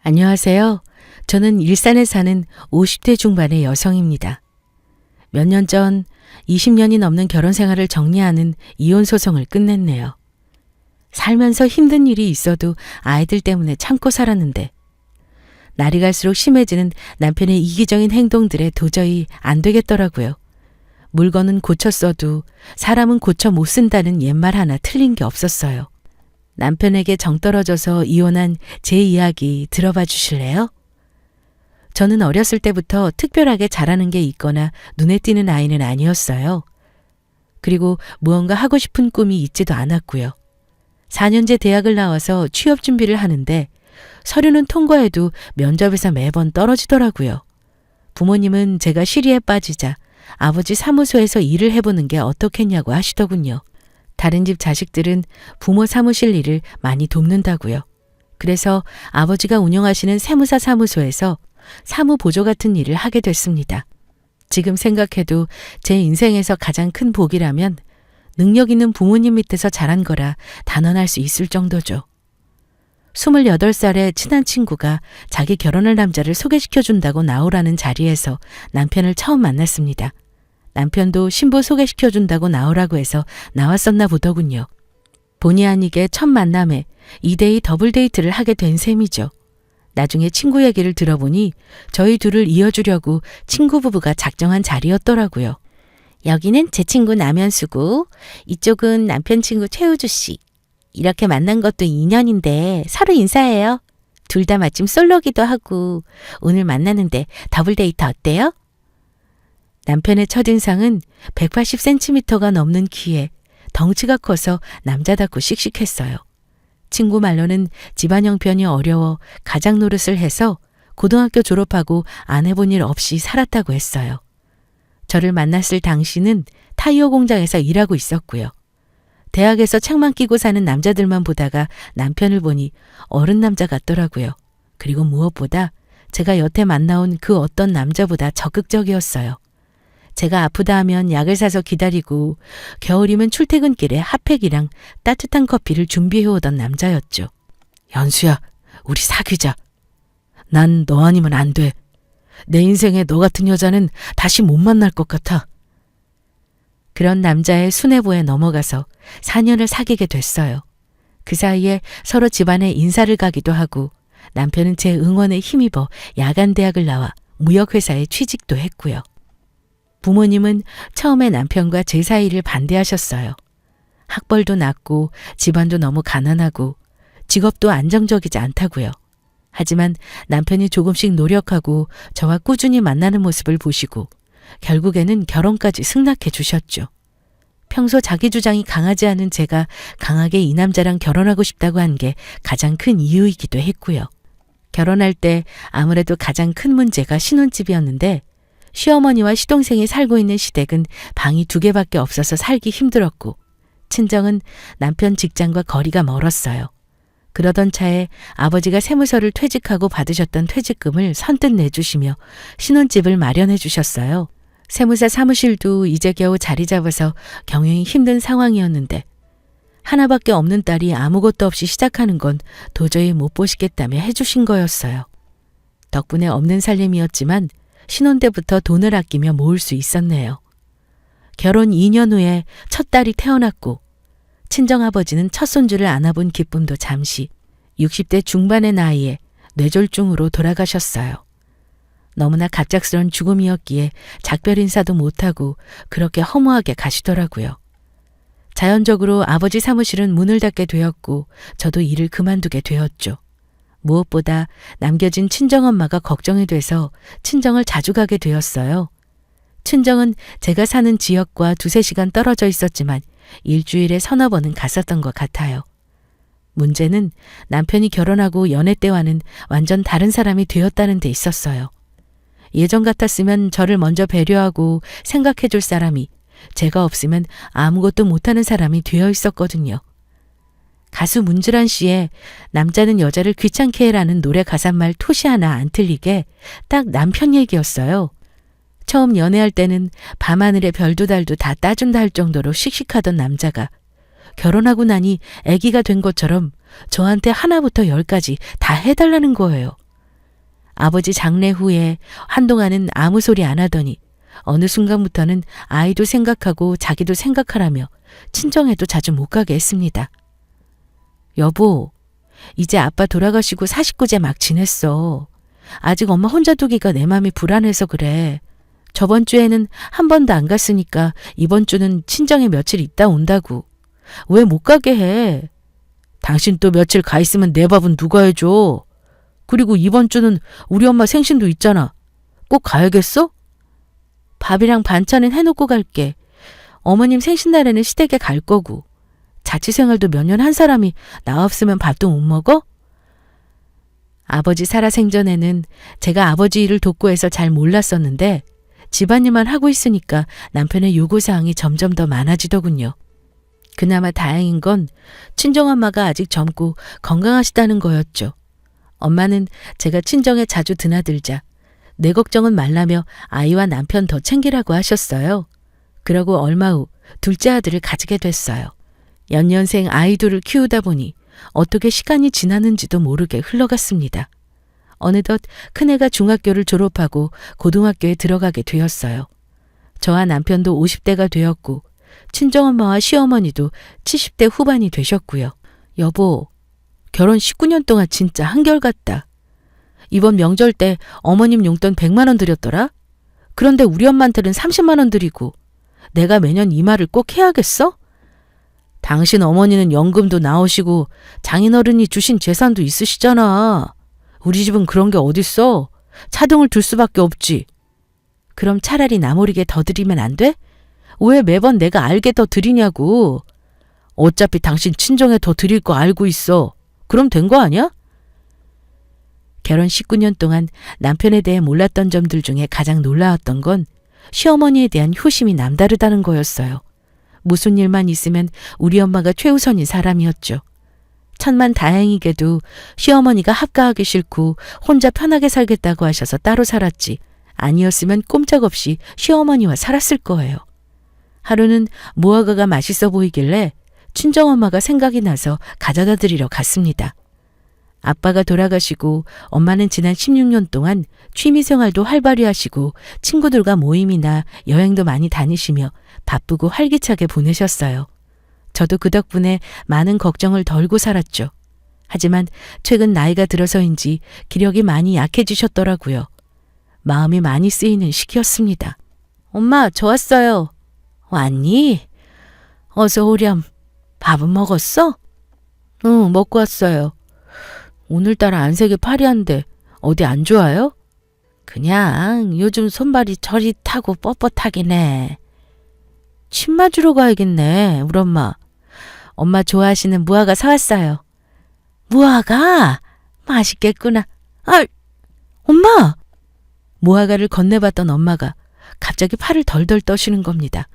안녕하세요. 저는 일산에 사는 50대 중반의 여성입니다. 몇 년 전 20년이 넘는 결혼 생활을 정리하는 이혼 소송을 끝냈네요. 살면서 힘든 일이 있어도 아이들 때문에 참고 살았는데 날이 갈수록 심해지는 남편의 이기적인 행동들에 도저히 안 되겠더라고요. 물건은 고쳐 써도 사람은 고쳐 못 쓴다는 옛말 하나 틀린 게 없었어요. 남편에게 정 떨어져서 이혼한 제 이야기 들어봐 주실래요? 저는 어렸을 때부터 특별하게 잘하는 게 있거나 눈에 띄는 아이는 아니었어요. 그리고 무언가 하고 싶은 꿈이 있지도 않았고요. 4년제 대학을 나와서 취업 준비를 하는데 서류는 통과해도 면접에서 매번 떨어지더라고요. 부모님은 제가 시리에 빠지자 아버지 사무소에서 일을 해보는 게 어떻겠냐고 하시더군요. 다른 집 자식들은 부모 사무실 일을 많이 돕는다고요. 그래서 아버지가 운영하시는 세무사 사무소에서 사무보조 같은 일을 하게 됐습니다. 지금 생각해도 제 인생에서 가장 큰 복이라면 능력 있는 부모님 밑에서 자란 거라 단언할 수 있을 정도죠. 28살에 친한 친구가 자기 결혼할 남자를 소개시켜준다고 나오라는 자리에서 남편을 처음 만났습니다. 남편도 신부 소개시켜준다고 나오라고 해서 나왔었나 보더군요. 본의 아니게 첫 만남에 2대2 더블 데이트를 하게 된 셈이죠. 나중에 친구 얘기를 들어보니 저희 둘을 이어주려고 친구 부부가 작정한 자리였더라고요. 여기는 제 친구 남현수고 이쪽은 남편 친구 최우주 씨. 이렇게 만난 것도 인연인데 서로 인사해요. 둘 다 마침 솔로기도 하고 오늘 만나는데 더블 데이트 어때요? 남편의 첫인상은 180cm가 넘는 키에 덩치가 커서 남자답고 씩씩했어요. 친구 말로는 집안 형편이 어려워 가장 노릇을 해서 고등학교 졸업하고 안 해본 일 없이 살았다고 했어요. 저를 만났을 당시는 타이어 공장에서 일하고 있었고요. 대학에서 책만 끼고 사는 남자들만 보다가 남편을 보니 어른 남자 같더라고요. 그리고 무엇보다 제가 여태 만나온 그 어떤 남자보다 적극적이었어요. 제가 아프다 하면 약을 사서 기다리고 겨울이면 출퇴근길에 핫팩이랑 따뜻한 커피를 준비해오던 남자였죠. 연수야, 우리 사귀자. 난 너 아니면 안 돼. 내 인생에 너 같은 여자는 다시 못 만날 것 같아. 그런 남자의 수뇌부에 넘어가서 4년을 사귀게 됐어요. 그 사이에 서로 집안에 인사를 가기도 하고 남편은 제 응원에 힘입어 야간대학을 나와 무역회사에 취직도 했고요. 부모님은 처음에 남편과 제 사이를 반대하셨어요. 학벌도 낮고 집안도 너무 가난하고 직업도 안정적이지 않다고요. 하지만 남편이 조금씩 노력하고 저와 꾸준히 만나는 모습을 보시고 결국에는 결혼까지 승낙해 주셨죠. 평소 자기 주장이 강하지 않은 제가 강하게 이 남자랑 결혼하고 싶다고 한 게 가장 큰 이유이기도 했고요. 결혼할 때 아무래도 가장 큰 문제가 신혼집이었는데 시어머니와 시동생이 살고 있는 시댁은 방이 2개밖에 없어서 살기 힘들었고 친정은 남편 직장과 거리가 멀었어요. 그러던 차에 아버지가 세무서를 퇴직하고 받으셨던 퇴직금을 선뜻 내주시며 신혼집을 마련해 주셨어요. 세무사 사무실도 이제 겨우 자리 잡아서 경영이 힘든 상황이었는데 하나밖에 없는 딸이 아무것도 없이 시작하는 건 도저히 못 보시겠다며 해주신 거였어요. 덕분에 없는 살림이었지만 신혼 때부터 돈을 아끼며 모을 수 있었네요. 결혼 2년 후에 첫 딸이 태어났고 친정아버지는 첫 손주를 안아본 기쁨도 잠시 60대 중반의 나이에 뇌졸중으로 돌아가셨어요. 너무나 갑작스런 죽음이었기에 작별 인사도 못하고 그렇게 허무하게 가시더라고요. 자연적으로 아버지 사무실은 문을 닫게 되었고 저도 일을 그만두게 되었죠. 무엇보다 남겨진 친정엄마가 걱정이 돼서 친정을 자주 가게 되었어요. 친정은 제가 사는 지역과 2-3시간 떨어져 있었지만 일주일에 3-4번은 갔었던 것 같아요. 문제는 남편이 결혼하고 연애 때와는 완전 다른 사람이 되었다는 데 있었어요. 예전 같았으면 저를 먼저 배려하고 생각해 줄 사람이 제가 없으면 아무것도 못하는 사람이 되어 있었거든요. 가수 문주란 씨의 남자는 여자를 귀찮게 해라는 노래 가사말 토시 하나 안 틀리게 딱 남편 얘기였어요. 처음 연애할 때는 밤하늘의 별도 달도 다 따준다 할 정도로 씩씩하던 남자가 결혼하고 나니 아기가 된 것처럼 저한테 하나부터 10까지 다 해달라는 거예요. 아버지 장례 후에 한동안은 아무 소리 안 하더니 어느 순간부터는 아이도 생각하고 자기도 생각하라며 친정에도 자주 못 가게 했습니다. 여보, 이제 아빠 돌아가시고 49제 막 지냈어. 아직 엄마 혼자 두기가 내 맘이 불안해서 그래. 저번 주에는 한 번도 안 갔으니까 이번 주는 친정에 며칠 있다 온다고. 왜 못 가게 해? 당신 또 며칠 가 있으면 내 밥은 누가 해줘? 그리고 이번 주는 우리 엄마 생신도 있잖아. 꼭 가야겠어? 밥이랑 반찬은 해놓고 갈게. 어머님 생신날에는 시댁에 갈 거고. 자취생활도 몇 년 한 사람이 나 없으면 밥도 못 먹어? 아버지 살아생전에는 제가 아버지 일을 돕고 해서 잘 몰랐었는데 집안일만 하고 있으니까 남편의 요구사항이 점점 더 많아지더군요. 그나마 다행인 건 친정엄마가 아직 젊고 건강하시다는 거였죠. 엄마는 제가 친정에 자주 드나들자 내 걱정은 말라며 아이와 남편 더 챙기라고 하셨어요. 그러고 얼마 후 둘째 아들을 가지게 됐어요. 연년생 아이 둘을 키우다 보니 어떻게 시간이 지나는지도 모르게 흘러갔습니다. 어느덧 큰애가 중학교를 졸업하고 고등학교에 들어가게 되었어요. 저와 남편도 50대가 되었고 친정엄마와 시어머니도 70대 후반이 되셨고요. 여보, 결혼 19년 동안 진짜 한결같다. 이번 명절 때 어머님 용돈 100만 원 드렸더라? 그런데 우리 엄마한테는 30만 원 드리고 내가 매년 이 말을 꼭 해야겠어? 당신 어머니는 연금도 나오시고 장인어른이 주신 재산도 있으시잖아. 우리 집은 그런 게 어딨어? 차등을 둘 수밖에 없지. 그럼 차라리 나몰이게 더 드리면 안 돼? 왜 매번 내가 알게 더 드리냐고. 어차피 당신 친정에 더 드릴 거 알고 있어. 그럼 된 거 아니야? 결혼 19년 동안 남편에 대해 몰랐던 점들 중에 가장 놀라웠던 건 시어머니에 대한 효심이 남다르다는 거였어요. 무슨 일만 있으면 우리 엄마가 최우선인 사람이었죠. 천만다행이게도 시어머니가 합가하기 싫고 혼자 편하게 살겠다고 하셔서 따로 살았지 아니었으면 꼼짝없이 시어머니와 살았을 거예요. 하루는 무화과가 맛있어 보이길래 친정엄마가 생각이 나서 가져다 드리러 갔습니다. 아빠가 돌아가시고 엄마는 지난 16년 동안 취미생활도 활발히 하시고 친구들과 모임이나 여행도 많이 다니시며 바쁘고 활기차게 보내셨어요. 저도 그 덕분에 많은 걱정을 덜고 살았죠. 하지만 최근 나이가 들어서인지 기력이 많이 약해지셨더라고요. 마음이 많이 쓰이는 시기였습니다. 엄마, 저 왔어요. 왔니? 어서 오렴. 밥은 먹었어? 응, 먹고 왔어요. 오늘따라 안색이 파리한데 어디 안 좋아요? 그냥 요즘 손발이 저리 타고 뻣뻣하긴 해. 침 맞으러 가야겠네, 우리 엄마. 엄마 좋아하시는 무화과 사왔어요. 무화과? 맛있겠구나. 아, 엄마! 무화과를 건네봤던 엄마가 갑자기 팔을 덜덜 떠시는 겁니다.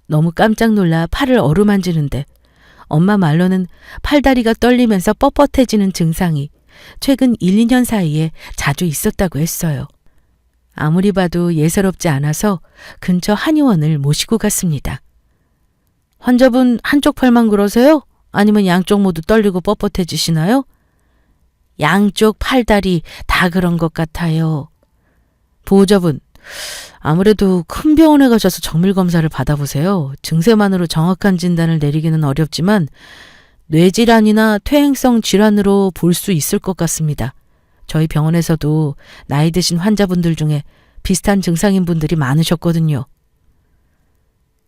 너무 깜짝 놀라 팔을 어루만지는데 엄마 말로는 팔다리가 떨리면서 뻣뻣해지는 증상이 최근 1, 2년 사이에 자주 있었다고 했어요. 아무리 봐도 예사롭지 않아서 근처 한의원을 모시고 갔습니다. 환자분 한쪽 팔만 그러세요? 아니면 양쪽 모두 떨리고 뻣뻣해지시나요? 양쪽 팔다리 다 그런 것 같아요. 보호자분, 아무래도 큰 병원에 가셔서 정밀검사를 받아보세요. 증세만으로 정확한 진단을 내리기는 어렵지만 뇌질환이나 퇴행성 질환으로 볼 수 있을 것 같습니다. 저희 병원에서도 나이 드신 환자분들 중에 비슷한 증상인 분들이 많으셨거든요.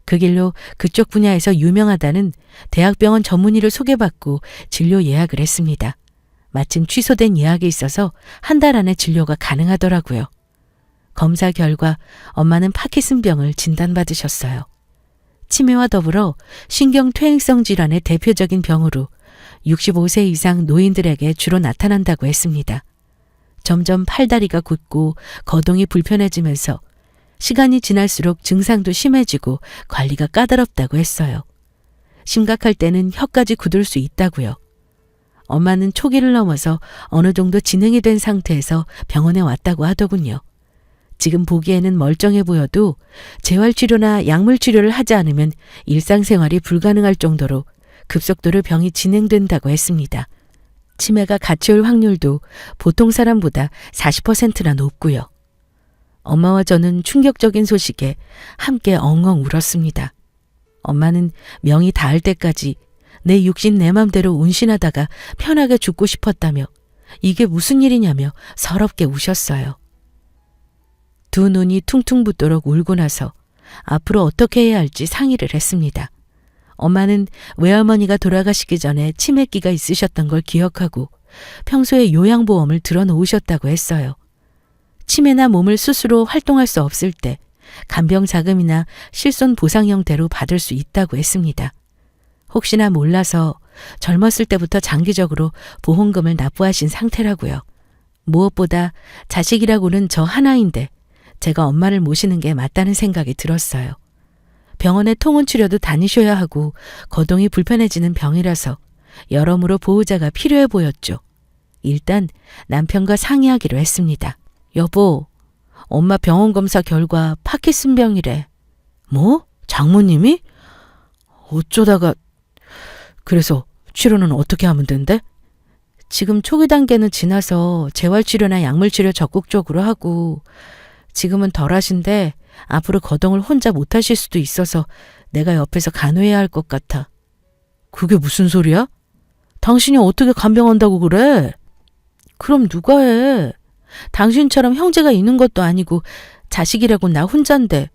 그 길로 그쪽 분야에서 유명하다는 대학병원 전문의를 소개받고 진료 예약을 했습니다. 마침 취소된 예약이 있어서 한 달 안에 진료가 가능하더라고요. 검사 결과 엄마는 파킨슨병을 진단받으셨어요. 치매와 더불어 신경퇴행성 질환의 대표적인 병으로 65세 이상 노인들에게 주로 나타난다고 했습니다. 점점 팔다리가 굳고 거동이 불편해지면서 시간이 지날수록 증상도 심해지고 관리가 까다롭다고 했어요. 심각할 때는 혀까지 굳을 수 있다고요. 엄마는 초기를 넘어서 어느 정도 진행이 된 상태에서 병원에 왔다고 하더군요. 지금 보기에는 멀쩡해 보여도 재활치료나 약물치료를 하지 않으면 일상생활이 불가능할 정도로 급속도로 병이 진행된다고 했습니다. 치매가 같이 올 확률도 보통 사람보다 40%나 높고요. 엄마와 저는 충격적인 소식에 함께 엉엉 울었습니다. 엄마는 명이 닿을 때까지 내 육신 내 맘대로 운신하다가 편하게 죽고 싶었다며 이게 무슨 일이냐며 서럽게 우셨어요. 두 눈이 퉁퉁 붓도록 울고 나서 앞으로 어떻게 해야 할지 상의를 했습니다. 엄마는 외할머니가 돌아가시기 전에 치매기가 있으셨던 걸 기억하고 평소에 요양보험을 들어놓으셨다고 했어요. 치매나 몸을 스스로 활동할 수 없을 때 간병 자금이나 실손 보상 형태로 받을 수 있다고 했습니다. 혹시나 몰라서 젊었을 때부터 장기적으로 보험금을 납부하신 상태라고요. 무엇보다 자식이라고는 저 하나인데 제가 엄마를 모시는 게 맞다는 생각이 들었어요. 병원에 통원 치료도 다니셔야 하고 거동이 불편해지는 병이라서 여러모로 보호자가 필요해 보였죠. 일단 남편과 상의하기로 했습니다. 여보, 엄마 병원 검사 결과 파킨슨병이래. 뭐? 장모님이? 어쩌다가... 그래서 치료는 어떻게 하면 된대? 지금 초기 단계는 지나서 재활치료나 약물치료 적극적으로 하고 지금은 덜 하신데 앞으로 거동을 혼자 못 하실 수도 있어서 내가 옆에서 간호해야 할 것 같아. 그게 무슨 소리야? 당신이 어떻게 간병한다고 그래? 그럼 누가 해? 당신처럼 형제가 있는 것도 아니고 자식이라고 나 혼잔데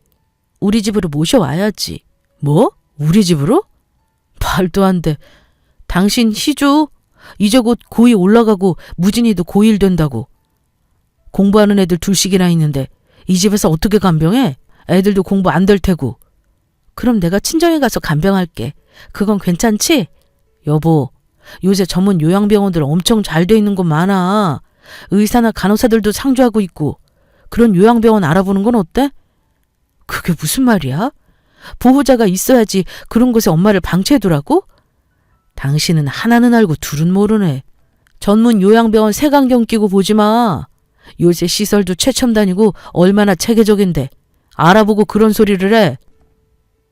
우리 집으로 모셔와야지. 뭐? 우리 집으로? 말도 안 돼. 당신 희주 이제 곧 고2 올라가고 무진이도 고1 된다고. 공부하는 애들 둘씩이나 있는데 이 집에서 어떻게 간병해? 애들도 공부 안 될 테고. 그럼 내가 친정에 가서 간병할게. 그건 괜찮지? 여보, 요새 전문 요양병원들 엄청 잘 돼 있는 곳 많아. 의사나 간호사들도 상주하고 있고. 그런 요양병원 알아보는 건 어때? 그게 무슨 말이야? 보호자가 있어야지 그런 곳에 엄마를 방치해두라고? 당신은 하나는 알고 둘은 모르네. 전문 요양병원 색안경 끼고 보지 마. 요새 시설도 최첨단이고 얼마나 체계적인데 알아보고 그런 소리를 해.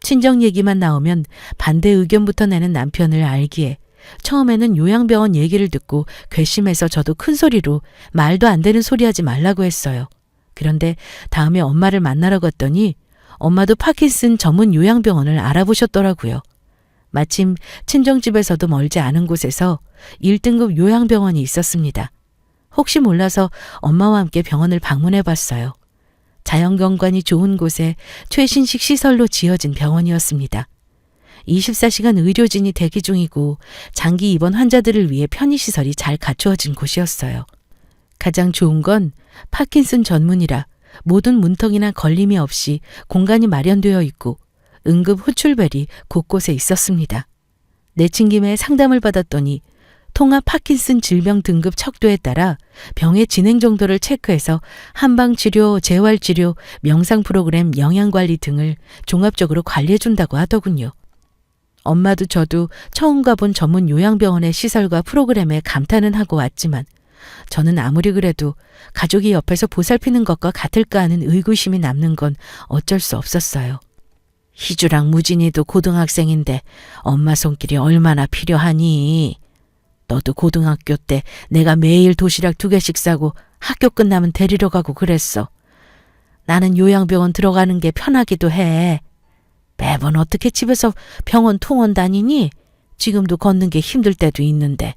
친정 얘기만 나오면 반대 의견부터 내는 남편을 알기에 처음에는 요양병원 얘기를 듣고 괘씸해서 저도 큰 소리로 말도 안 되는 소리 하지 말라고 했어요. 그런데 다음에 엄마를 만나러 갔더니 엄마도 파킨슨 전문 요양병원을 알아보셨더라고요. 마침 친정집에서도 멀지 않은 곳에서 1등급 요양병원이 있었습니다. 혹시 몰라서 엄마와 함께 병원을 방문해 봤어요. 자연경관이 좋은 곳에 최신식 시설로 지어진 병원이었습니다. 24시간 의료진이 대기 중이고 장기 입원 환자들을 위해 편의시설이 잘 갖추어진 곳이었어요. 가장 좋은 건 파킨슨 전문이라 모든 문턱이나 걸림이 없이 공간이 마련되어 있고 응급 호출벨이 곳곳에 있었습니다. 내친김에 상담을 받았더니 통합 파킨슨 질병 등급 척도에 따라 병의 진행 정도를 체크해서 한방치료, 재활치료, 명상 프로그램, 영양관리 등을 종합적으로 관리해준다고 하더군요. 엄마도 저도 처음 가본 전문 요양병원의 시설과 프로그램에 감탄은 하고 왔지만 저는 아무리 그래도 가족이 옆에서 보살피는 것과 같을까 하는 의구심이 남는 건 어쩔 수 없었어요. 희주랑 무진이도 고등학생인데 엄마 손길이 얼마나 필요하니? 너도 고등학교 때 내가 매일 도시락 2개씩 싸고 학교 끝나면 데리러 가고 그랬어. 나는 요양병원 들어가는 게 편하기도 해. 매번 어떻게 집에서 병원 통원 다니니? 지금도 걷는 게 힘들 때도 있는데.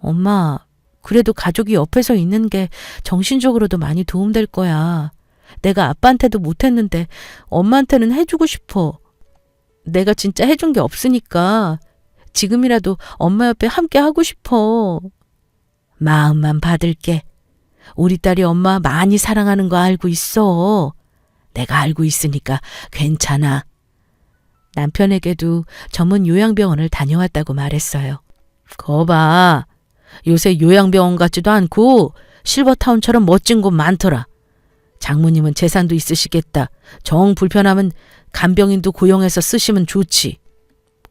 엄마, 그래도 가족이 옆에서 있는 게 정신적으로도 많이 도움될 거야. 내가 아빠한테도 못했는데 엄마한테는 해주고 싶어. 내가 진짜 해준 게 없으니까 지금이라도 엄마 옆에 함께 하고 싶어. 마음만 받을게. 우리 딸이 엄마 많이 사랑하는 거 알고 있어. 내가 알고 있으니까 괜찮아. 남편에게도 전문 요양병원을 다녀왔다고 말했어요. 거봐. 요새 요양병원 같지도 않고 실버타운처럼 멋진 곳 많더라. 장모님은 재산도 있으시겠다. 정 불편하면 간병인도 고용해서 쓰시면 좋지.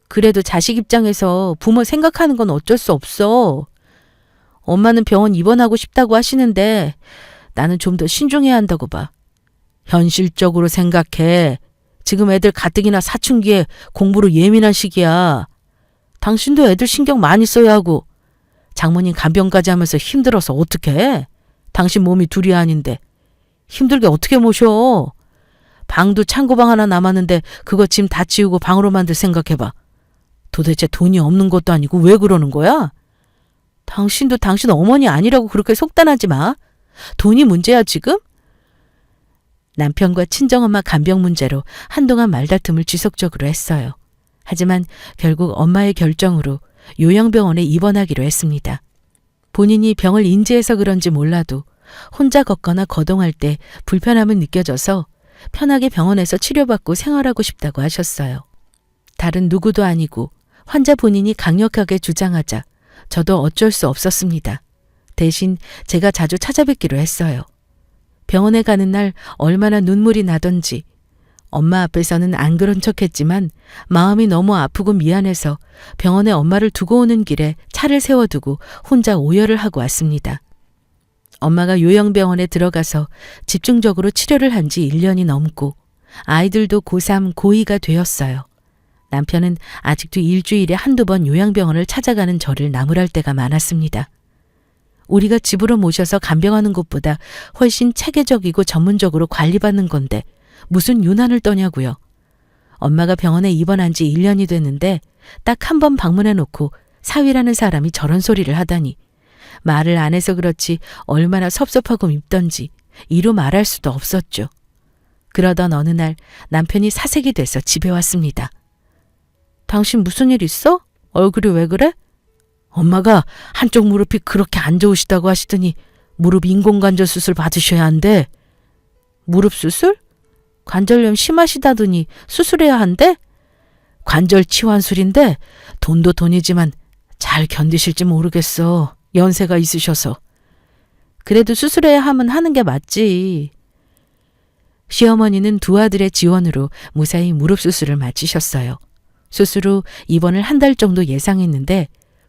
그래도 자식 입장에서 부모 생각하는 건 어쩔 수 없어. 엄마는 병원 입원하고 싶다고 하시는데 나는 좀 더 신중해야 한다고 봐. 현실적으로 생각해. 지금 애들 가뜩이나 사춘기에 공부로 예민한 시기야. 당신도 애들 신경 많이 써야 하고 장모님 간병까지 하면서 힘들어서 어떡해? 당신 몸이 둘이 아닌데. 힘들게 어떻게 모셔? 방도 창고방 하나 남았는데 그거 짐 다 치우고 방으로 만들 생각해봐. 도대체 돈이 없는 것도 아니고 왜 그러는 거야? 당신도 당신 어머니 아니라고 그렇게 속단하지 마. 돈이 문제야 지금? 남편과 친정엄마 간병 문제로 한동안 말다툼을 지속적으로 했어요. 하지만 결국 엄마의 결정으로 요양병원에 입원하기로 했습니다. 본인이 병을 인지해서 그런지 몰라도 혼자 걷거나 거동할 때 불편함을 느껴져서 편하게 병원에서 치료받고 생활하고 싶다고 하셨어요. 다른 누구도 아니고 환자 본인이 강력하게 주장하자 저도 어쩔 수 없었습니다. 대신 제가 자주 찾아뵙기로 했어요. 병원에 가는 날 얼마나 눈물이 나던지 엄마 앞에서는 안 그런 척했지만 마음이 너무 아프고 미안해서 병원에 엄마를 두고 오는 길에 차를 세워두고 혼자 오열을 하고 왔습니다. 엄마가 요양병원에 들어가서 집중적으로 치료를 한 지 1년이 넘고 아이들도 고3, 고2가 되었어요. 남편은 아직도 일주일에 한두 번 요양병원을 찾아가는 저를 나무랄 때가 많았습니다. 우리가 집으로 모셔서 간병하는 것보다 훨씬 체계적이고 전문적으로 관리받는 건데 무슨 유난을 떠냐고요. 엄마가 병원에 입원한 지 1년이 됐는데 딱 한 번 방문해 놓고 사위라는 사람이 저런 소리를 하다니 말을 안 해서 그렇지 얼마나 섭섭하고 밉던지 이루 말할 수도 없었죠. 그러던 어느 날 남편이 사색이 돼서 집에 왔습니다. 당신 무슨 일 있어? 얼굴이 왜 그래? 엄마가 한쪽 무릎이 그렇게 안 좋으시다고 하시더니 무릎 인공관절 수술 받으셔야 한대. 무릎 수술? 관절염 심하시다더니 수술해야 한대? 관절 치환술인데 돈도 돈이지만 잘 견디실지 모르겠어. 연세가 있으셔서. 그래도 수술해야 하면 하는 게 맞지. 시어머니는 두 아들의 지원으로 무사히 무릎 수술을 마치셨어요. 수술 후 입원을 한 달 정도 예상했는데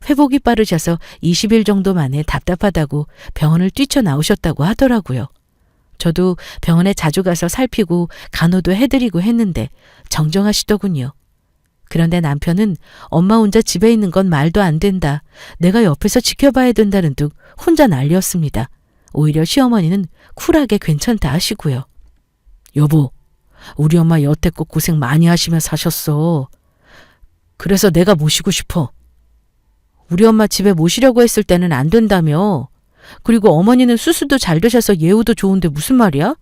회복이 빠르셔서 20일 정도 만에 답답하다고 병원을 뛰쳐나오셨다고 하더라고요. 저도 병원에 자주 가서 살피고 간호도 해드리고 했는데 정정하시더군요. 그런데 남편은 엄마 혼자 집에 있는 건 말도 안 된다. 내가 옆에서 지켜봐야 된다는 둥 혼자 난리였습니다. 오히려 시어머니는 쿨하게 괜찮다 하시고요. 여보, 우리 엄마 여태껏 고생 많이 하시며 사셨어. 그래서 내가 모시고 싶어. 우리 엄마 집에 모시려고 했을 때는 안 된다며. 그리고 어머니는 수술도 잘 되셔서 예후도 좋은데 무슨 말이야?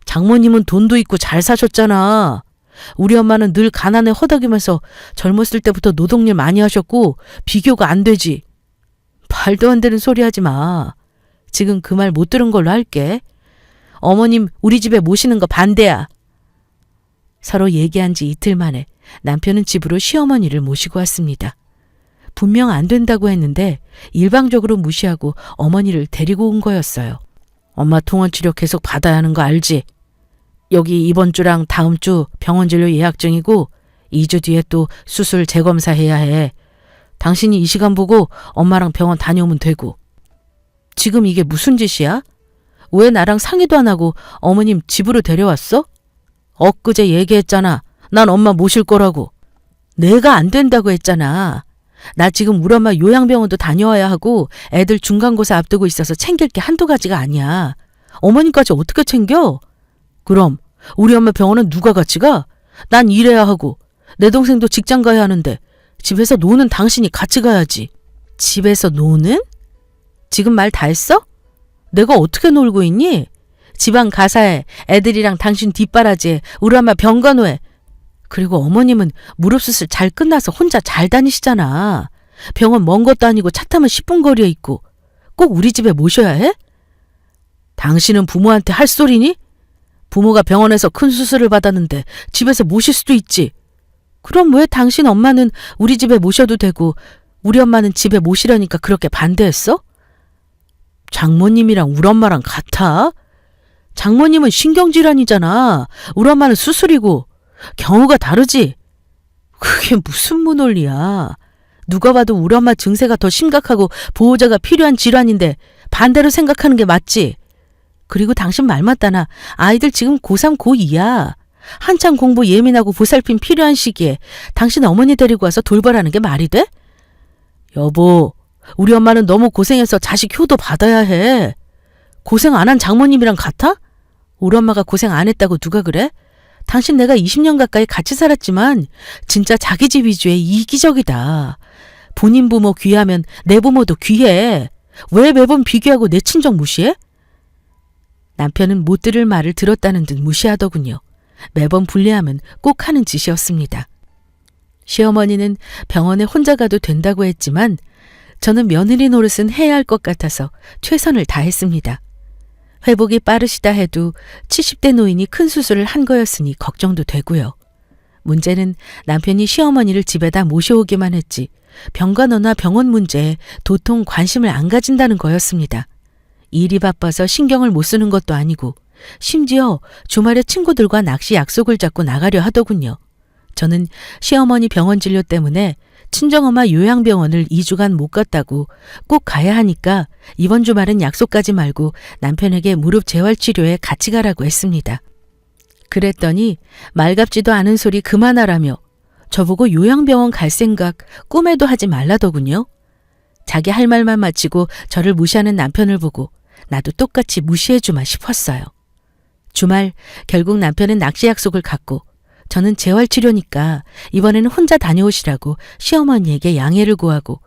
장모님은 돈도 있고 잘 사셨잖아. 우리 엄마는 늘 가난에 허덕이면서 젊었을 때부터 노동일 많이 하셨고 비교가 안 되지. 말도 안 되는 소리 하지 마. 지금 그 말 못 들은 걸로 할게. 어머님 우리 집에 모시는 거 반대야. 서로 얘기한 지 이틀 만에 남편은 집으로 시어머니를 모시고 왔습니다. 분명 안 된다고 했는데 일방적으로 무시하고 어머니를 데리고 온 거였어요. 엄마 통원치료 계속 받아야 하는 거 알지? 여기 이번 주랑 다음 주 병원 진료 예약 중이고 2주 뒤에 또 수술 재검사해야 해. 당신이 이 시간 보고 엄마랑 병원 다녀오면 되고. 지금 이게 무슨 짓이야? 왜 나랑 상의도 안 하고 어머님 집으로 데려왔어? 엊그제 얘기했잖아. 난 엄마 모실 거라고. 내가 안 된다고 했잖아. 나 지금 우리 엄마 요양병원도 다녀와야 하고 애들 중간고사 앞두고 있어서 챙길 게 한두 가지가 아니야. 어머님까지 어떻게 챙겨? 그럼 우리 엄마 병원은 누가 같이 가? 난 일해야 하고 내 동생도 직장 가야 하는데 집에서 노는 당신이 같이 가야지. 집에서 노는? 지금 말 다 했어? 내가 어떻게 놀고 있니? 지방 가사에 애들이랑 당신 뒷바라지에 우리 엄마 병간호에. 그리고 어머님은 무릎 수술 잘 끝나서 혼자 잘 다니시잖아. 병원 먼 것도 아니고 차 타면 10분 거리에 있고. 꼭 우리 집에 모셔야 해? 당신은 부모한테 할 소리니? 부모가 병원에서 큰 수술을 받았는데 집에서 모실 수도 있지. 그럼 왜 당신 엄마는 우리 집에 모셔도 되고 우리 엄마는 집에 모시려니까 그렇게 반대했어? 장모님이랑 우리 엄마랑 같아? 장모님은 신경질환이잖아. 우리 엄마는 수술이고. 경우가 다르지? 그게 무슨 무논리야. 누가 봐도 우리 엄마 증세가 더 심각하고 보호자가 필요한 질환인데 반대로 생각하는 게 맞지? 그리고 당신 말 맞다나 아이들 지금 고3, 고2야. 한창 공부 예민하고 보살핌 필요한 시기에 당신 어머니 데리고 와서 돌보라는 게 말이 돼? 여보, 우리 엄마는 너무 고생해서 자식 효도 받아야 해. 고생 안 한 장모님이랑 같아? 우리 엄마가 고생 안 했다고 누가 그래? 당신 내가 20년 가까이 같이 살았지만 진짜 자기 집 위주의 이기적이다. 본인 부모 귀하면 내 부모도 귀해. 왜 매번 비교하고 내 친정 무시해? 남편은 못 들을 말을 들었다는 듯 무시하더군요. 매번 분리하면 꼭 하는 짓이었습니다. 시어머니는 병원에 혼자 가도 된다고 했지만 저는 며느리 노릇은 해야 할 것 같아서 최선을 다했습니다. 회복이 빠르시다 해도 70대 노인이 큰 수술을 한 거였으니 걱정도 되고요. 문제는 남편이 시어머니를 집에다 모셔오기만 했지 병간호나 병원 문제에 도통 관심을 안 가진다는 거였습니다. 일이 바빠서 신경을 못 쓰는 것도 아니고 심지어 주말에 친구들과 낚시 약속을 잡고 나가려 하더군요. 저는 시어머니 병원 진료 때문에 친정엄마 요양병원을 2주간 못 갔다고 꼭 가야 하니까 이번 주말은 약속 가지 말고 남편에게 무릎 재활치료에 같이 가라고 했습니다. 그랬더니 말갑지도 않은 소리 그만하라며 저보고 요양병원 갈 생각 꿈에도 하지 말라더군요. 자기 할 말만 마치고 저를 무시하는 남편을 보고 나도 똑같이 무시해주마 싶었어요. 주말 결국 남편은 낚시 약속을 갖고 저는 재활치료니까 이번에는 혼자 다녀오시라고 시어머니에게 양해를 구하고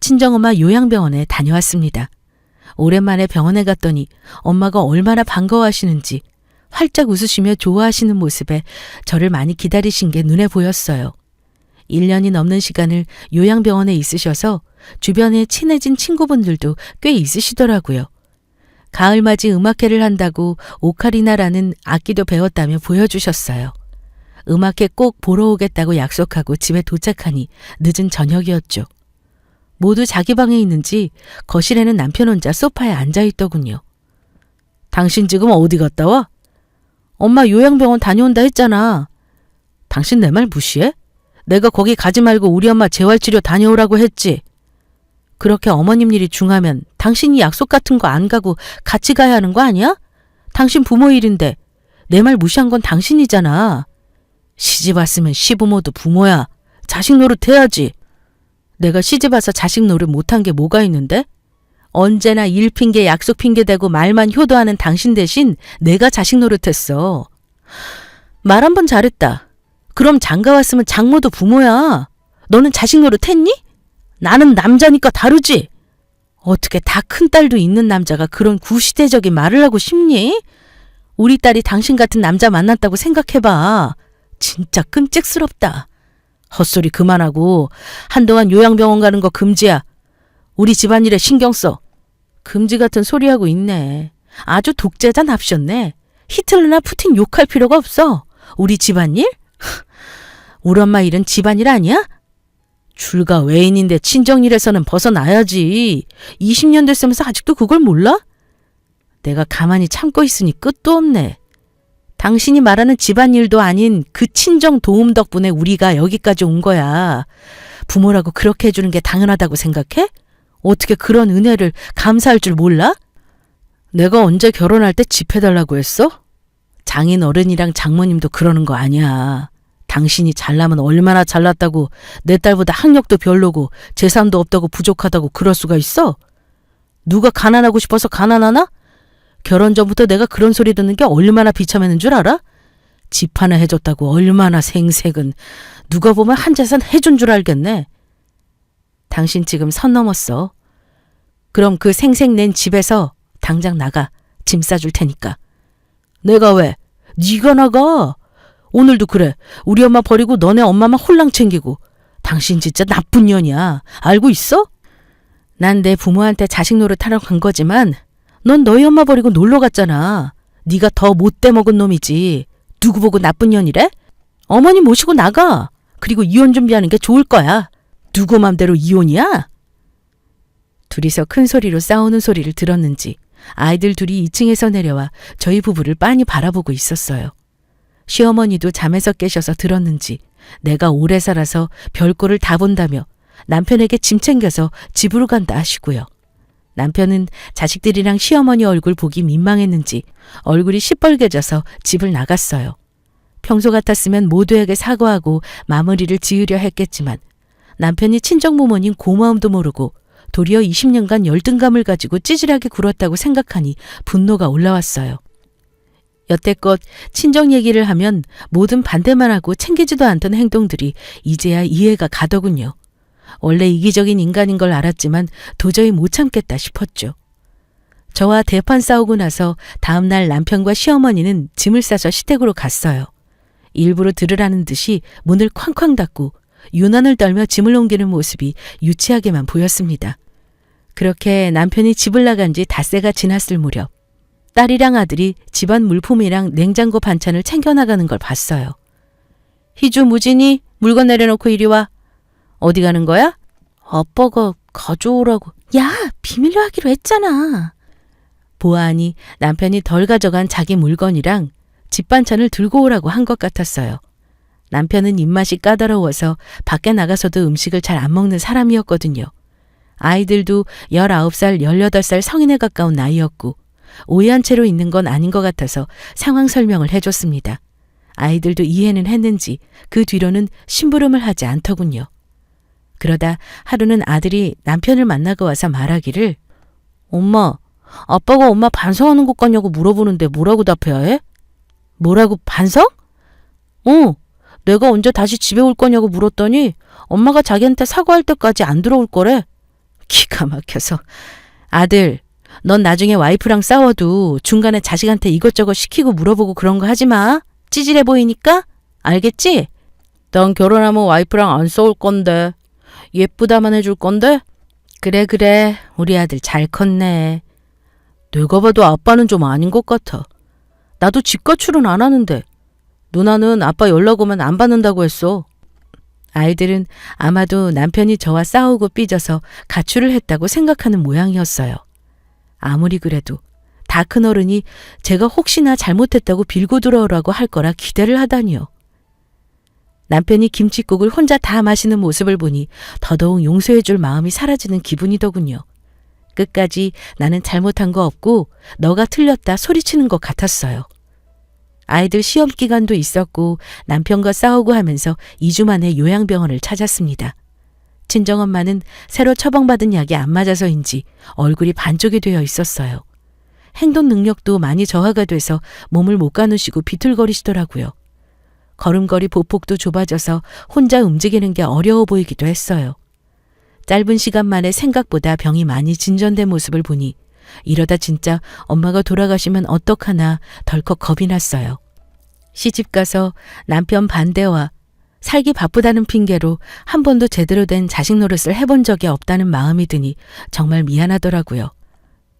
친정엄마 요양병원에 다녀왔습니다. 오랜만에 병원에 갔더니 엄마가 얼마나 반가워하시는지 활짝 웃으시며 좋아하시는 모습에 저를 많이 기다리신 게 눈에 보였어요. 1년이 넘는 시간을 요양병원에 있으셔서 주변에 친해진 친구분들도 꽤 있으시더라고요. 가을맞이 음악회를 한다고 오카리나라는 악기도 배웠다며 보여주셨어요. 음악회 꼭 보러 오겠다고 약속하고 집에 도착하니 늦은 저녁이었죠. 모두 자기 방에 있는지 거실에는 남편 혼자 소파에 앉아있더군요. 당신 지금 어디 갔다 와? 엄마 요양병원 다녀온다 했잖아. 당신 내 말 무시해? 내가 거기 가지 말고 우리 엄마 재활치료 다녀오라고 했지. 그렇게 어머님 일이 중하면 당신이 약속 같은 거 안 가고 같이 가야 하는 거 아니야? 당신 부모 일인데 내 말 무시한 건 당신이잖아. 시집 왔으면 시부모도 부모야. 자식 노릇 해야지. 내가 시집 와서 자식 노릇 못한 게 뭐가 있는데? 언제나 일 핑계 약속 핑계 대고 말만 효도하는 당신 대신 내가 자식 노릇했어. 말 한 번 잘했다. 그럼 장가 왔으면 장모도 부모야. 너는 자식 노릇 했니? 나는 남자니까 다르지. 어떻게 다 큰딸도 있는 남자가 그런 구시대적인 말을 하고 싶니? 우리 딸이 당신 같은 남자 만났다고 생각해봐. 진짜 끔찍스럽다. 헛소리 그만하고 한동안 요양병원 가는 거 금지야. 우리 집안일에 신경 써. 금지 같은 소리하고 있네. 아주 독재자 납셨네. 히틀러나 푸틴 욕할 필요가 없어. 우리 집안일? 우리 엄마 일은 집안일 아니야? 줄가 외인인데 친정일에서는 벗어나야지. 20년 됐으면서 아직도 그걸 몰라? 내가 가만히 참고 있으니 끝도 없네. 당신이 말하는 집안일도 아닌 그 친정 도움 덕분에 우리가 여기까지 온 거야. 부모라고 그렇게 해주는 게 당연하다고 생각해? 어떻게 그런 은혜를 감사할 줄 몰라? 내가 언제 결혼할 때 집 해달라고 했어? 장인 어른이랑 장모님도 그러는 거 아니야. 당신이 잘나면 얼마나 잘났다고 내 딸보다 학력도 별로고 재산도 없다고 부족하다고 그럴 수가 있어? 누가 가난하고 싶어서 가난하나? 결혼 전부터 내가 그런 소리 듣는 게 얼마나 비참했는 줄 알아? 집 하나 해줬다고 얼마나 생색은. 누가 보면 한 재산 해준 줄 알겠네. 당신 지금 선 넘었어. 그럼 그 생색 낸 집에서 당장 나가. 짐 싸줄 테니까. 내가 왜? 네가 나가. 오늘도 그래. 우리 엄마 버리고 너네 엄마만 홀랑 챙기고. 당신 진짜 나쁜 년이야. 알고 있어? 난 내 부모한테 자식 노릇하러 간 거지만 넌 너희 엄마 버리고 놀러 갔잖아. 네가 더 못돼 먹은 놈이지. 누구 보고 나쁜 년이래? 어머니 모시고 나가. 그리고 이혼 준비하는 게 좋을 거야. 누구 맘대로 이혼이야? 둘이서 큰 소리로 싸우는 소리를 들었는지 아이들 둘이 2층에서 내려와 저희 부부를 빤히 바라보고 있었어요. 시어머니도 잠에서 깨셔서 들었는지 내가 오래 살아서 별꼴을 다 본다며 남편에게 짐 챙겨서 집으로 간다 하시고요. 남편은 자식들이랑 시어머니 얼굴 보기 민망했는지 얼굴이 시뻘개져서 집을 나갔어요. 평소 같았으면 모두에게 사과하고 마무리를 지으려 했겠지만 남편이 친정부모님 고마움도 모르고 도리어 20년간 열등감을 가지고 찌질하게 굴었다고 생각하니 분노가 올라왔어요. 여태껏 친정 얘기를 하면 뭐든 반대만 하고 챙기지도 않던 행동들이 이제야 이해가 가더군요. 원래 이기적인 인간인 걸 알았지만 도저히 못 참겠다 싶었죠. 저와 대판 싸우고 나서 다음날 남편과 시어머니는 짐을 싸서 시댁으로 갔어요. 일부러 들으라는 듯이 문을 쾅쾅 닫고 유난을 떨며 짐을 옮기는 모습이 유치하게만 보였습니다. 그렇게 남편이 집을 나간 지 닷새가 지났을 무렵 딸이랑 아들이 집안 물품이랑 냉장고 반찬을 챙겨나가는 걸 봤어요. 희주 무진이 물건 내려놓고 이리 와. 어디 가는 거야? 아빠가 가져오라고. 야, 비밀로 하기로 했잖아. 보아하니 남편이 덜 가져간 자기 물건이랑 집 반찬을 들고 오라고 한 것 같았어요. 남편은 입맛이 까다로워서 밖에 나가서도 음식을 잘 안 먹는 사람이었거든요. 아이들도 19살, 18살 성인에 가까운 나이였고 오해한 채로 있는 건 아닌 것 같아서 상황 설명을 해줬습니다. 아이들도 이해는 했는지 그 뒤로는 심부름을 하지 않더군요. 그러다 하루는 아들이 남편을 만나고 와서 말하기를 엄마, 아빠가 엄마 반성하는 것 같냐고 물어보는데 뭐라고 답해야 해? 뭐라고 반성? 내가 언제 다시 집에 올 거냐고 물었더니 엄마가 자기한테 사과할 때까지 안 들어올 거래. 기가 막혀서. 아들, 넌 나중에 와이프랑 싸워도 중간에 자식한테 이것저것 시키고 물어보고 그런 거 하지 마. 찌질해 보이니까? 알겠지? 난 결혼하면 와이프랑 안 싸울 건데. 예쁘다만 해줄 건데? 그래. 우리 아들 잘 컸네. 내가 봐도 아빠는 좀 아닌 것 같아. 나도 집 가출은 안 하는데. 누나는 아빠 연락 오면 안 받는다고 했어. 아이들은 아마도 남편이 저와 싸우고 삐져서 가출을 했다고 생각하는 모양이었어요. 아무리 그래도 다 큰 어른이 제가 혹시나 잘못했다고 빌고 들어오라고 할 거라 기대를 하다니요. 남편이 김칫국을 혼자 다 마시는 모습을 보니 더더욱 용서해 줄 마음이 사라지는 기분이더군요. 끝까지 나는 잘못한 거 없고 너가 틀렸다 소리치는 것 같았어요. 아이들 시험 기간도 있었고 남편과 싸우고 하면서 2주 만에 요양병원을 찾았습니다. 친정엄마는 새로 처방받은 약이 안 맞아서인지 얼굴이 반쪽이 되어 있었어요. 행동 능력도 많이 저하가 돼서 몸을 못 가누시고 비틀거리시더라고요. 걸음걸이 보폭도 좁아져서 혼자 움직이는 게 어려워 보이기도 했어요. 짧은 시간 만에 생각보다 병이 많이 진전된 모습을 보니 이러다 진짜 엄마가 돌아가시면 어떡하나 덜컥 겁이 났어요. 시집가서 남편 반대와 살기 바쁘다는 핑계로 한 번도 제대로 된 자식 노릇을 해본 적이 없다는 마음이 드니 정말 미안하더라고요.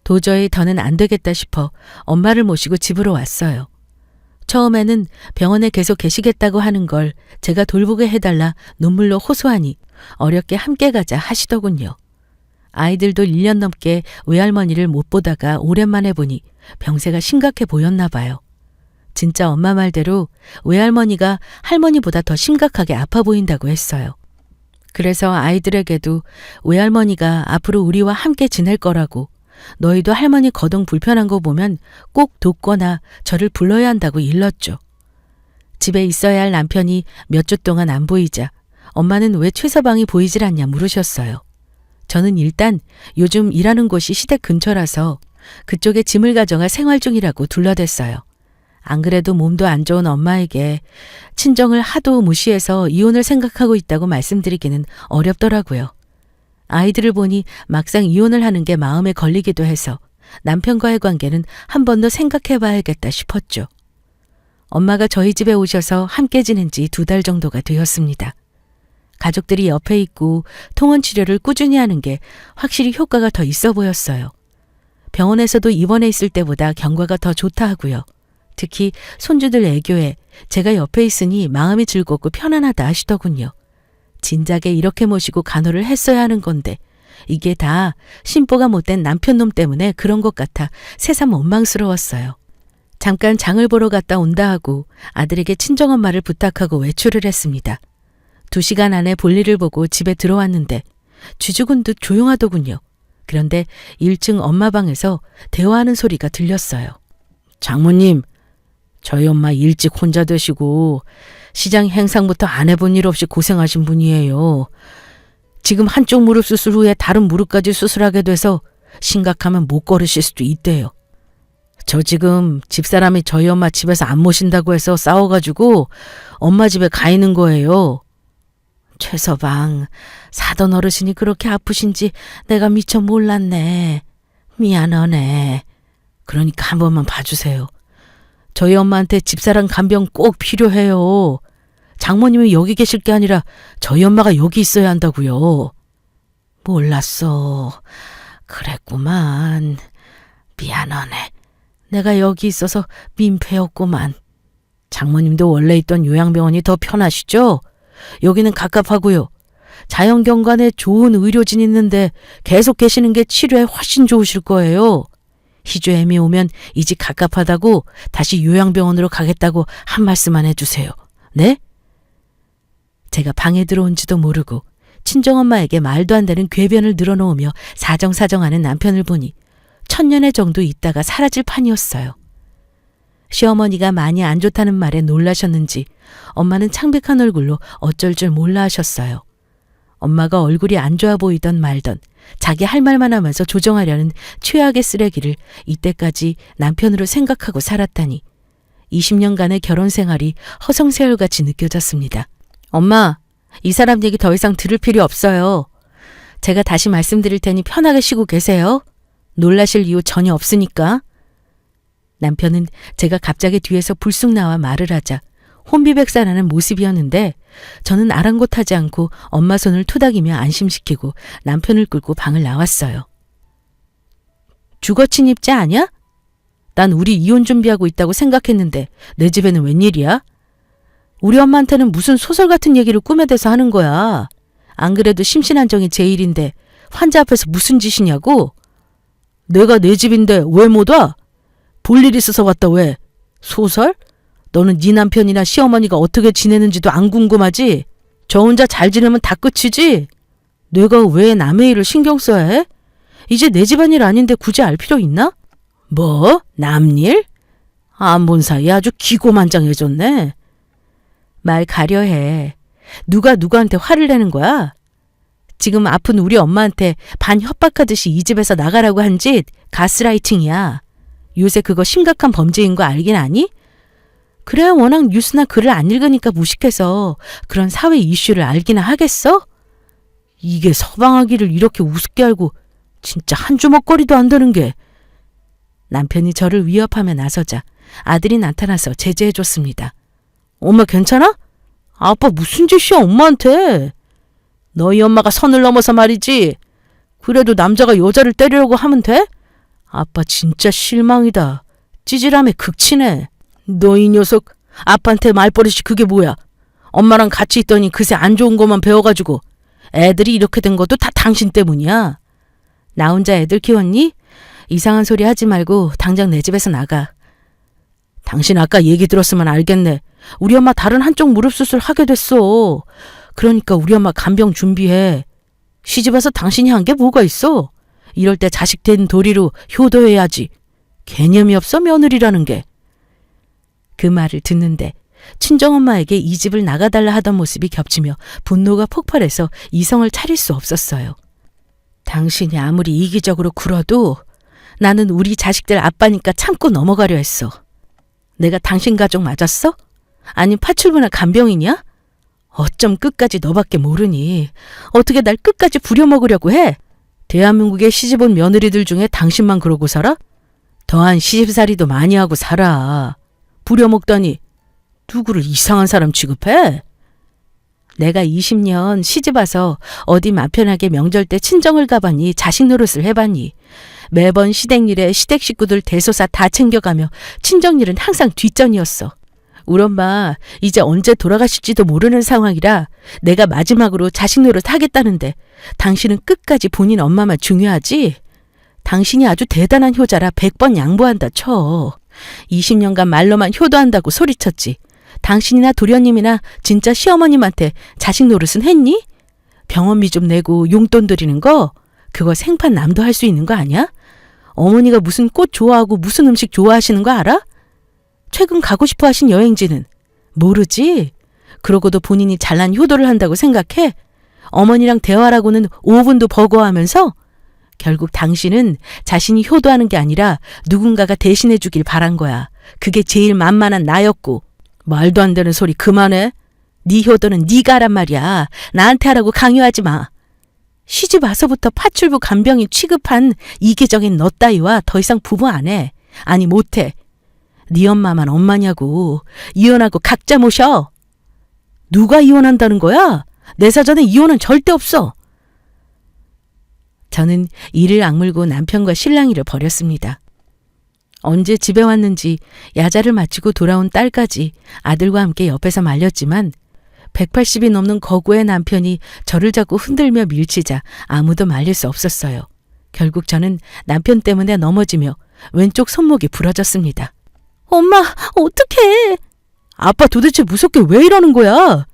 도저히 더는 안 되겠다 싶어 엄마를 모시고 집으로 왔어요. 처음에는 병원에 계속 계시겠다고 하는 걸 제가 돌보게 해달라 눈물로 호소하니 어렵게 함께 가자 하시더군요. 아이들도 1년 넘게 외할머니를 못 보다가 오랜만에 보니 병세가 심각해 보였나 봐요. 진짜 엄마 말대로 외할머니가 할머니보다 더 심각하게 아파 보인다고 했어요. 그래서 아이들에게도 외할머니가 앞으로 우리와 함께 지낼 거라고 너희도 할머니 거동 불편한 거 보면 꼭 돕거나 저를 불러야 한다고 일렀죠. 집에 있어야 할 남편이 몇 주 동안 안 보이자 엄마는 왜 최서방이 보이질 않냐 물으셨어요. 저는 일단 요즘 일하는 곳이 시댁 근처라서 그쪽에 짐을 가져가 생활 중이라고 둘러댔어요. 안 그래도 몸도 안 좋은 엄마에게 친정을 하도 무시해서 이혼을 생각하고 있다고 말씀드리기는 어렵더라고요. 아이들을 보니 막상 이혼을 하는 게 마음에 걸리기도 해서 남편과의 관계는 한 번 더 생각해 봐야겠다 싶었죠. 엄마가 저희 집에 오셔서 함께 지낸 지 2달 정도가 되었습니다. 가족들이 옆에 있고 통원 치료를 꾸준히 하는 게 확실히 효과가 더 있어 보였어요. 병원에서도 입원해 있을 때보다 경과가 더 좋다 하고요. 특히 손주들 애교에 제가 옆에 있으니 마음이 즐겁고 편안하다 하시더군요. 진작에 이렇게 모시고 간호를 했어야 하는 건데 이게 다 심보가 못된 남편놈 때문에 그런 것 같아 새삼 원망스러웠어요. 잠깐 장을 보러 갔다 온다 하고 아들에게 친정엄마를 부탁하고 외출을 했습니다. 2시간 안에 볼일을 보고 집에 들어왔는데 쥐죽은 듯 조용하더군요. 그런데 1층 엄마 방에서 대화하는 소리가 들렸어요. 장모님, 저희 엄마 일찍 혼자 되시고 시장 행상부터 안 해본 일 없이 고생하신 분이에요. 지금 한쪽 무릎 수술 후에 다른 무릎까지 수술하게 돼서 심각하면 못 걸으실 수도 있대요. 저 지금 집사람이 저희 엄마 집에서 안 모신다고 해서 싸워가지고 엄마 집에 가 있는 거예요. 최서방, 사돈 어르신이 그렇게 아프신지 내가 미처 몰랐네. 미안하네. 그러니까 한 번만 봐주세요. 저희 엄마한테 집사람 간병 꼭 필요해요. 장모님이 여기 계실 게 아니라 저희 엄마가 여기 있어야 한다고요. 몰랐어. 그랬구만. 미안하네. 내가 여기 있어서 민폐였구만. 장모님도 원래 있던 요양병원이 더 편하시죠? 여기는 갑갑하고요. 자연경관에 좋은 의료진이 있는데 계속 계시는 게 치료에 훨씬 좋으실 거예요. 희주애미 오면 이 집 갑갑하다고 다시 요양병원으로 가겠다고 한 말씀만 해주세요. 네? 제가 방에 들어온지도 모르고 친정엄마에게 말도 안 되는 궤변을 늘어놓으며 사정사정하는 남편을 보니 천년의 정도 있다가 사라질 판이었어요. 시어머니가 많이 안 좋다는 말에 놀라셨는지 엄마는 창백한 얼굴로 어쩔 줄 몰라 하셨어요. 엄마가 얼굴이 안 좋아 보이던 말던 자기 할 말만 하면서 조정하려는 최악의 쓰레기를 이때까지 남편으로 생각하고 살았다니 20년간의 결혼 생활이 허송세월같이 느껴졌습니다. 엄마, 이 사람 얘기 더 이상 들을 필요 없어요. 제가 다시 말씀드릴 테니 편하게 쉬고 계세요. 놀라실 이유 전혀 없으니까. 남편은 제가 갑자기 뒤에서 불쑥 나와 말을 하자 혼비백산하는 모습이었는데 저는 아랑곳하지 않고 엄마 손을 토닥이며 안심시키고 남편을 끌고 방을 나왔어요. 주거침입자 아냐? 난 우리 이혼 준비하고 있다고 생각했는데 내 집에는 웬일이야? 우리 엄마한테는 무슨 소설 같은 얘기를 꾸며대서 하는 거야. 안 그래도 심신안정이 제 일인데 환자 앞에서 무슨 짓이냐고? 내가 내 집인데 왜 못 와? 볼 일 있어서 왔다 왜? 소설? 너는 네 남편이나 시어머니가 어떻게 지내는지도 안 궁금하지? 저 혼자 잘 지내면 다 끝이지? 내가 왜 남의 일을 신경 써야 해? 이제 내 집안일 아닌데 굳이 알 필요 있나? 뭐? 남일? 안 본 사이에 아주 기고만장해졌네. 말 가려해. 누가 누구한테 화를 내는 거야? 지금 아픈 우리 엄마한테 반 협박하듯이 이 집에서 나가라고 한 짓 가스라이팅이야. 요새 그거 심각한 범죄인 거 알긴 아니? 그래야 워낙 뉴스나 글을 안 읽으니까 무식해서 그런 사회 이슈를 알기나 하겠어? 이게 서방아기를 이렇게 우습게 알고 진짜 한 주먹거리도 안 되는 게. 남편이 저를 위협하며 나서자 아들이 나타나서 제재해줬습니다. 엄마 괜찮아? 아빠 무슨 짓이야 엄마한테. 너희 엄마가 선을 넘어서 말이지. 그래도 남자가 여자를 때리려고 하면 돼? 아빠 진짜 실망이다. 찌질함에 극치네. 너 이 녀석 아빠한테 말버릇이 그게 뭐야. 엄마랑 같이 있더니 그새 안 좋은 것만 배워가지고 애들이 이렇게 된 것도 다 당신 때문이야. 나 혼자 애들 키웠니? 이상한 소리 하지 말고 당장 내 집에서 나가. 당신 아까 얘기 들었으면 알겠네. 우리 엄마 다른 한쪽 무릎 수술 하게 됐어. 그러니까 우리 엄마 간병 준비해. 시집와서 당신이 한 게 뭐가 있어? 이럴 때 자식 된 도리로 효도해야지. 개념이 없어 며느리라는 게. 그 말을 듣는데 친정엄마에게 이 집을 나가달라 하던 모습이 겹치며 분노가 폭발해서 이성을 차릴 수 없었어요. 당신이 아무리 이기적으로 굴어도 나는 우리 자식들 아빠니까 참고 넘어가려 했어. 내가 당신 가족 맞았어? 아니 파출부나 간병이냐? 어쩜 끝까지 너밖에 모르니. 어떻게 날 끝까지 부려먹으려고 해? 대한민국에 시집온 며느리들 중에 당신만 그러고 살아? 더한 시집살이도 많이 하고 살아. 부려먹다니 누구를 이상한 사람 취급해? 내가 20년 시집와서 어디 맘 편하게 명절 때 친정을 가봤니? 자식 노릇을 해봤니? 매번 시댁일에 시댁 식구들 대소사 다 챙겨가며 친정일은 항상 뒷전이었어. 우리 엄마 이제 언제 돌아가실지도 모르는 상황이라 내가 마지막으로 자식 노릇 하겠다는데 당신은 끝까지 본인 엄마만 중요하지? 당신이 아주 대단한 효자라 100번 양보한다 쳐. 20년간 말로만 효도한다고 소리쳤지. 당신이나 도련님이나 진짜 시어머님한테 자식 노릇은 했니? 병원비 좀 내고 용돈 드리는 거? 그거 생판 남도 할 수 있는 거 아니야? 어머니가 무슨 꽃 좋아하고 무슨 음식 좋아하시는 거 알아? 최근 가고 싶어 하신 여행지는? 모르지? 그러고도 본인이 잘난 효도를 한다고 생각해? 어머니랑 대화라고는 5분도 버거워하면서 결국 당신은 자신이 효도하는 게 아니라 누군가가 대신해 주길 바란 거야. 그게 제일 만만한 나였고. 말도 안 되는 소리 그만해. 네 효도는 네가 하란 말이야. 나한테 하라고 강요하지 마. 시집 와서부터 파출부 간병인 취급한 이기적인 너 따위와 더 이상 부부 안 해. 아니 못해. 네 엄마만 엄마냐고. 이혼하고 각자 모셔. 누가 이혼한다는 거야? 내 사전에 이혼은 절대 없어. 저는 이를 악물고 남편과 실랑이를 벌였습니다. 언제 집에 왔는지 야자를 마치고 돌아온 딸까지 아들과 함께 옆에서 말렸지만 180이 넘는 거구의 남편이 저를 자꾸 흔들며 밀치자 아무도 말릴 수 없었어요. 결국 저는 남편 때문에 넘어지며 왼쪽 손목이 부러졌습니다. 엄마, 어떡해. 아빠 도대체 무섭게 왜 이러는 거야?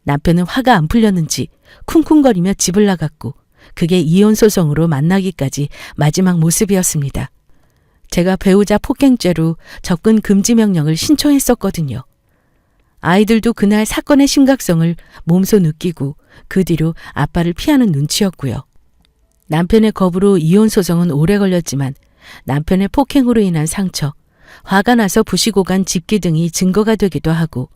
남편은 화가 안 풀렸는지 쿵쿵거리며 집을 나갔고 그게 이혼 소송으로 만나기까지 마지막 모습이었습니다. 제가 배우자 폭행죄로 접근 금지 명령을 신청했었거든요. 아이들도 그날 사건의 심각성을 몸소 느끼고 그 뒤로 아빠를 피하는 눈치였고요. 남편의 겁으로 이혼 소송은 오래 걸렸지만 남편의 폭행으로 인한 상처, 화가 나서 부시고 간 집기 등이 증거가 되기도 하고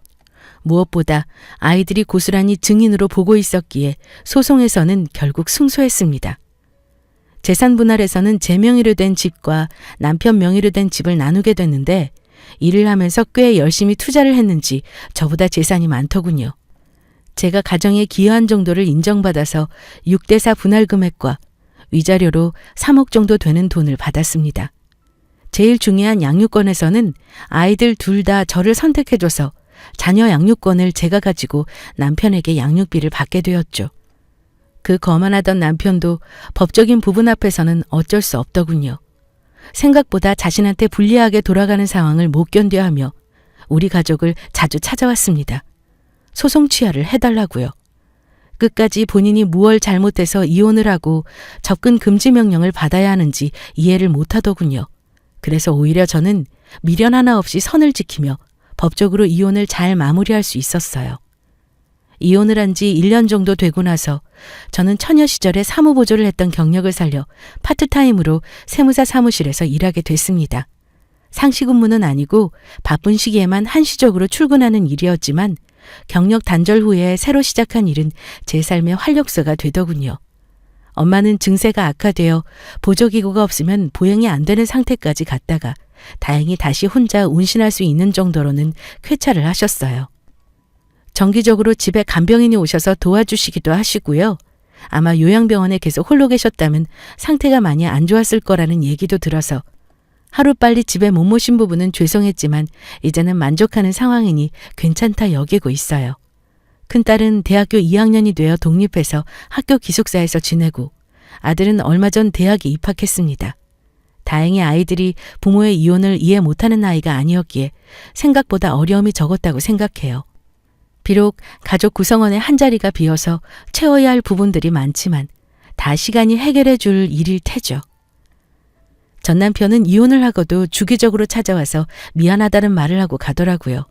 무엇보다 아이들이 고스란히 증인으로 보고 있었기에 소송에서는 결국 승소했습니다. 재산 분할에서는 제 명의로 된 집과 남편 명의로 된 집을 나누게 됐는데 일을 하면서 꽤 열심히 투자를 했는지 저보다 재산이 많더군요. 제가 가정에 기여한 정도를 인정받아서 6대4 분할 금액과 위자료로 3억 정도 되는 돈을 받았습니다. 제일 중요한 양육권에서는 아이들 둘 다 저를 선택해줘서 자녀 양육권을 제가 가지고 남편에게 양육비를 받게 되었죠. 그 거만하던 남편도 법적인 부분 앞에서는 어쩔 수 없더군요. 생각보다 자신한테 불리하게 돌아가는 상황을 못 견뎌하며 우리 가족을 자주 찾아왔습니다. 소송 취하를 해달라고요. 끝까지 본인이 무얼 잘못해서 이혼을 하고 접근 금지 명령을 받아야 하는지 이해를 못하더군요. 그래서 오히려 저는 미련 하나 없이 선을 지키며 법적으로 이혼을 잘 마무리할 수 있었어요. 이혼을 한 지 1년 정도 되고 나서 저는 처녀 시절에 사무보조를 했던 경력을 살려 파트타임으로 세무사 사무실에서 일하게 됐습니다. 상시 근무는 아니고 바쁜 시기에만 한시적으로 출근하는 일이었지만 경력 단절 후에 새로 시작한 일은 제 삶의 활력소가 되더군요. 엄마는 증세가 악화되어 보조기구가 없으면 보행이 안 되는 상태까지 갔다가 다행히 다시 혼자 운신할 수 있는 정도로는 쾌차를 하셨어요. 정기적으로 집에 간병인이 오셔서 도와주시기도 하시고요. 아마 요양병원에 계속 홀로 계셨다면 상태가 많이 안 좋았을 거라는 얘기도 들어서 하루빨리 집에 못 모신 부분은 죄송했지만 이제는 만족하는 상황이니 괜찮다 여기고 있어요. 큰딸은 대학교 2학년이 되어 독립해서 학교 기숙사에서 지내고 아들은 얼마 전 대학에 입학했습니다. 다행히 아이들이 부모의 이혼을 이해 못하는 나이가 아니었기에 생각보다 어려움이 적었다고 생각해요. 비록 가족 구성원의 한자리가 비어서 채워야 할 부분들이 많지만 다 시간이 해결해 줄 일일 테죠. 전 남편은 이혼을 하고도 주기적으로 찾아와서 미안하다는 말을 하고 가더라고요.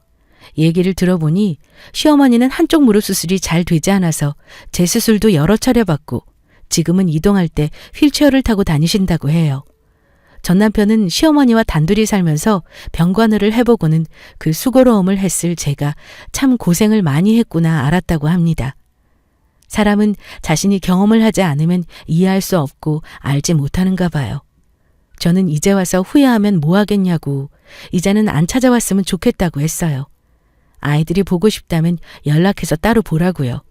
얘기를 들어보니 시어머니는 한쪽 무릎 수술이 잘 되지 않아서 재수술도 여러 차례 받고 지금은 이동할 때 휠체어를 타고 다니신다고 해요. 전 남편은 시어머니와 단둘이 살면서 병관을 해보고는 그 수고로움을 했을 제가 참 고생을 많이 했구나 알았다고 합니다. 사람은 자신이 경험을 하지 않으면 이해할 수 없고 알지 못하는가 봐요. 저는 이제 와서 후회하면 뭐 하겠냐고 이제는 안 찾아왔으면 좋겠다고 했어요. 아이들이 보고 싶다면 연락해서 따로 보라고요.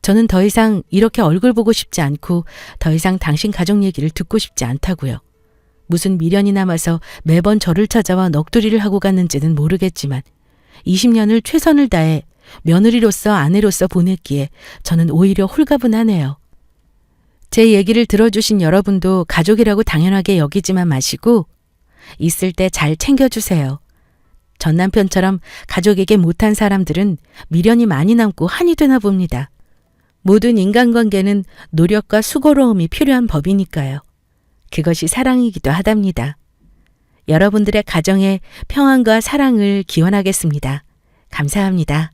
저는 더 이상 이렇게 얼굴 보고 싶지 않고 더 이상 당신 가족 얘기를 듣고 싶지 않다고요. 무슨 미련이 남아서 매번 저를 찾아와 넋두리를 하고 갔는지는 모르겠지만 20년을 최선을 다해 며느리로서 아내로서 보냈기에 저는 오히려 홀가분하네요. 제 얘기를 들어주신 여러분도 가족이라고 당연하게 여기지만 마시고 있을 때 잘 챙겨주세요. 전 남편처럼 가족에게 못한 사람들은 미련이 많이 남고 한이 되나 봅니다. 모든 인간관계는 노력과 수고로움이 필요한 법이니까요. 그것이 사랑이기도 하답니다. 여러분들의 가정에 평안과 사랑을 기원하겠습니다. 감사합니다.